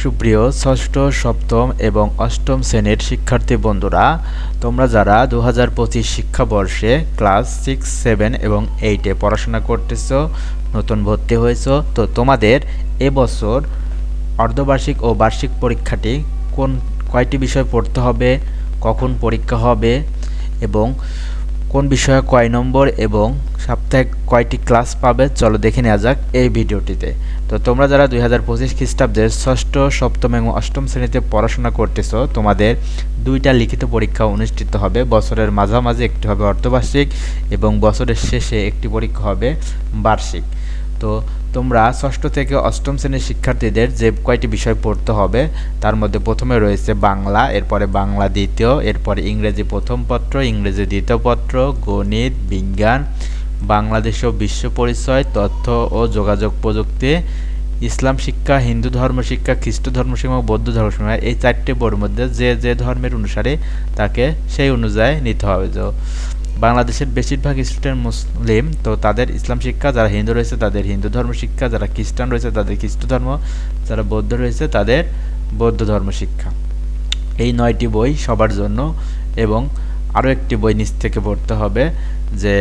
সুপ্রিয় ষষ্ঠ, সপ্তম এবং অষ্টম শ্রেণীর শিক্ষার্থী বন্ধুরা, তোমরা যারা 2025 শিক্ষাবর্ষে ক্লাস 6, 7 এবং 8-এ পড়াশোনা করতেছো, নতুন ভর্তি হয়েছো, তো তোমাদের এবছর অর্ধবার্ষিক ও বার্ষিক পরীক্ষাটি কয়টি বিষয় পড়তে হবে, কখন পরীক্ষা হবে এবং কোন বিষয়ে কয় নম্বর এবং সপ্তাহে কয়টি ক্লাস পাবে, চলো দেখে নেওয়া যাক এই ভিডিওটিতে। তো তোমরা যারা 2025 খ্রিস্টাব্দের ষষ্ঠ, সপ্তম এবং অষ্টম শ্রেণীতে পড়াশোনা করতেছো, তোমাদের দুইটা লিখিত পরীক্ষা অনুষ্ঠিত হবে। বছরের মাঝামাঝি একটি হবে অর্ধবার্ষিক এবং বছরের শেষে একটি পরীক্ষা হবে বার্ষিক। তো তোমরা ষষ্ঠ থেকে অষ্টম শ্রেণীর শিক্ষার্থীদের যে কয়টি বিষয় পড়তে হবে তার মধ্যে প্রথমে রয়েছে বাংলা, এরপরে বাংলা দ্বিতীয়, এরপরে ইংরেজি প্রথম পত্র, ইংরেজি দ্বিতীয় পত্র, গণিত, বিজ্ঞান, বাংলাদেশ ও বিশ্ব পরিচয়, তথ্য ও যোগাযোগ প্রযুক্তি, ইসলাম শিক্ষা, হিন্দু ধর্ম শিক্ষা, খ্রিস্ট ধর্ম শিক্ষা, বৌদ্ধ ধর্ম শিক্ষা। এই চারটি বোর্ডের মধ্যে যে ধর্মের অনুসারে তাকে সেই অনুযায়ী নিতে হবে। তো বাংলাদেশের বেশিরভাগ স্টুডেন্ট মুসলিম, তো তাদের ইসলাম শিক্ষা, যারা হিন্দু রয়েছে তাদের হিন্দু ধর্ম শিক্ষা, যারা খ্রিস্টান রয়েছে তাদের খ্রিস্ট ধর্ম, যারা বৌদ্ধ রয়েছে তাদের বৌদ্ধ ধর্ম শিক্ষা। এই 9টি বই সবার জন্য এবং আরও একটি বই নিচ থেকে পড়তে হবে, যে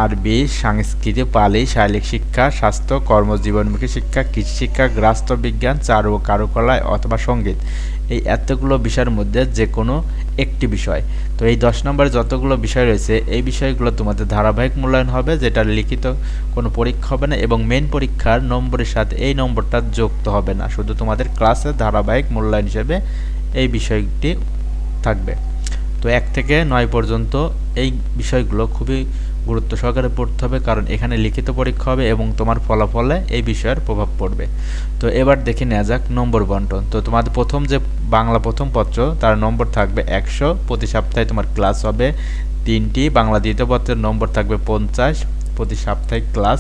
আরবি, সংস্কৃত, পালি, শারীরিক শিক্ষা, স্বাস্থ্য, কর্মজীবনমুখী শিক্ষা, কৃষি শিক্ষা, রাষ্ট্রবিজ্ঞান, চারু ও কারুকলা অথবা সঙ্গীত। এই এতগুলো বিষয়ের মধ্যে যে কোনো একটি বিষয়। তো এই 10 নম্বরে যতগুলো বিষয় রয়েছে এই বিষয়গুলো তোমাদের ধারাবাহিক মূল্যায়ন হবে, যেটা লিখিত কোনো পরীক্ষা হবে না এবং মেন পরীক্ষার নম্বরের সাথে এই নম্বরটা যুক্ত হবে না, শুধু তোমাদের ক্লাসে ধারাবাহিক মূল্যায়ন হিসেবে এই বিষয়টি থাকবে। তো 1 থেকে 9 পর্যন্ত এই বিষয়গুলো খুবই গুরুত্ব সহকারে পড়তে হবে, কারণ এখানে লিখিত পরীক্ষা হবে এবং তোমার ফলাফলে এই বিষয়ের প্রভাব পড়বে। তো এবার দেখে নেওয়া যাক নম্বর বন্টন। তো তোমাদের প্রথম যে বাংলা প্রথম পত্র তার নম্বর থাকবে 100, প্রতি সপ্তাহে তোমার ক্লাস হবে 3টি। বাংলা দ্বিতীয় পত্রের নম্বর থাকবে 50, প্রতি সাপ্তাহিক ক্লাস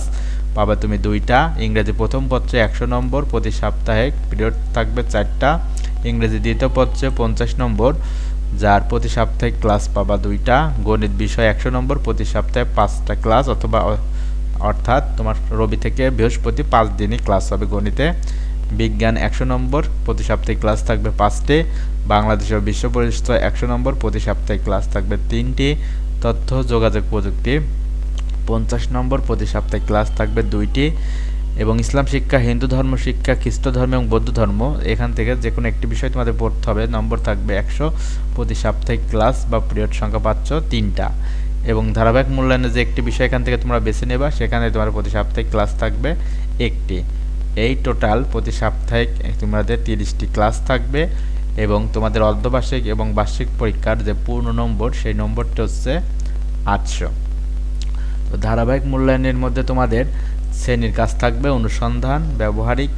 পাবে তুমি 2টা। ইংরেজি প্রথম পত্রে 100 নম্বর, প্রতি সাপ্তাহিক পিরিয়ড থাকবে 4টা। ইংরেজি দ্বিতীয় পত্রে 50 নম্বর, যার প্রতি সাপ্তাহিক ক্লাস পাবা 2টা। গণিত বিষয় 100 নম্বর, প্রতি সপ্তাহে 5টা ক্লাস, অর্থাৎ তোমার রবি থেকে বৃহস্পতি 5 দিনই ক্লাস হবে গণিতে। বিজ্ঞান 100 নম্বর, প্রতি সাপ্তাহিক ক্লাস থাকবে 5টি। বাংলাদেশ ও বিশ্ব পরিচয় 100 নম্বর, প্রতি সাপ্তাহিক ক্লাস থাকবে 3টি। তথ্য যোগাযোগ প্রযুক্তি 50 নম্বর, প্রতি সাপ্তাহিক ক্লাস থাকবে 2টি। এবং ইসলাম শিক্ষা, হিন্দু ধর্ম শিক্ষা, খ্রিস্ট ধর্ম এবং বৌদ্ধ ধর্ম, এখান থেকে যে কোনো একটি বিষয় তোমাদের পড়তে হবে, নম্বর থাকবে 100, প্রতি সাপ্তাহিক ক্লাস বা পিরিয়ড সংখ্যা পাচ্ছ 3টা। এবং ধারাবাহিক মূল্যায়নের যে একটি বিষয় এখান থেকে তোমরা বেছে নেবা, সেখানে তোমার প্রতি সাপ্তাহিক ক্লাস থাকবে 1টি। এই টোটাল প্রতি সাপ্তাহিক তোমাদের 30টি ক্লাস থাকবে এবং তোমাদের অর্ধবার্ষিক এবং বার্ষিক পরীক্ষার যে পূর্ণ নম্বর সেই নম্বরটি হচ্ছে 800। তো ধারাবাহিক মূল্যায়নের মধ্যে তোমাদের শ্রেণীর কাজ থাকবে, অনুসন্ধান, ব্যবহারিক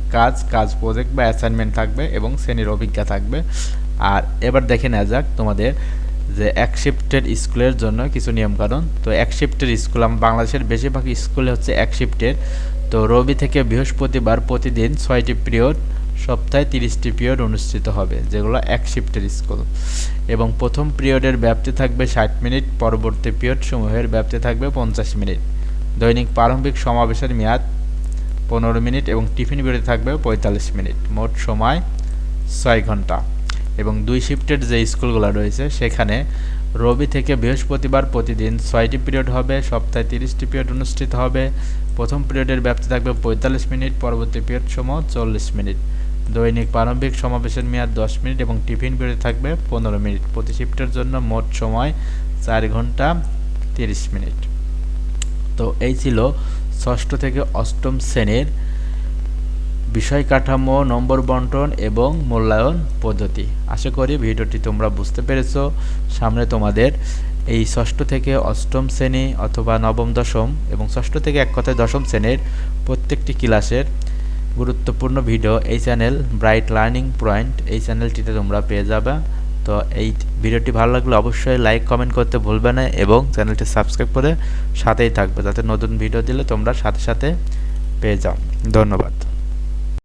কাজ প্রজেক্ট বা অ্যাসাইনমেন্ট থাকবে এবং শ্রেণীর অভিজ্ঞতা থাকবে। আর এবার দেখে নেওয়া যাক তোমাদের যে এক শিফটের স্কুলের জন্য কিছু নিয়মকানুন। তো এক শিফটের স্কুল, বাংলাদেশের বেশিরভাগ স্কুলে হচ্ছে এক শিফটের। তো রবি থেকে বৃহস্পতিবার প্রতিদিন 6টি পিরিয়ড, সপ্তাহে 30টি পিরিয়ড অনুষ্ঠিত হবে, যেগুলো এক শিফটের স্কুল। এবং প্রথম পিরিয়ডের ব্যাপ্তি থাকবে 60 মিনিট, পরবর্তী পিরিয়ড সমূহের ব্যাপ্তি থাকবে 50 মিনিট। দৈনিক প্রারম্ভিক সমাবেশের মেয়াদ 15 মিনিট এবং টিফিন বিরতি থাকবে 45 মিনিট। মোট সময় 6 ঘন্টা। এবং 2 শিফটের যে স্কুলগুলো রয়েছে সেখানে রবি থেকে বৃহস্পতিবার প্রতিদিন 6টি পিরিয়ড হবে, সপ্তাহে 30টি পিরিয়ড অনুষ্ঠিত হবে। প্রথম পিরিয়ডের ব্যাপ্তি থাকবে 45 মিনিট, পরবর্তী পিরিয়ড সময় 40 মিনিট। দৈনিক প্রারম্ভিক সমাবেশের মেয়াদ 10 মিনিট এবং টিফিন বিরতি থাকবে 15 মিনিট। প্রতি শিফটের জন্য মোট সময় 4 ঘন্টা 30 মিনিট। তো এই ছিল ষষ্ঠ থেকে অষ্টম শ্রেণীর বিষয় কাঠামো, নম্বর বন্টন এবং মূল্যায়ন পদ্ধতি। আশা করি ভিডিওটি তোমরা বুঝতে পেরেছো। সামনে তোমাদের এই ষষ্ঠ থেকে অষ্টম শ্রেণী অথবা নবম, দশম এবং ষষ্ঠ থেকে এক কথায় দশম শ্রেণীর প্রত্যেকটি ক্লাসের গুরুত্বপূর্ণ ভিডিও এই চ্যানেল ব্রাইট লার্নিং পয়েন্ট, এই চ্যানেলটিতে তোমরা পেয়ে যাবে। তো এই ভিডিওটি ভালো লাগলে অবশ্যই লাইক, কমেন্ট করতে ভুলবে না এবং চ্যানেলটি সাবস্ক্রাইব করে সাথেই থাকবে, যাতে নতুন ভিডিও দিলে তোমরা সাথে সাথে পেয়ে যাও। ধন্যবাদ।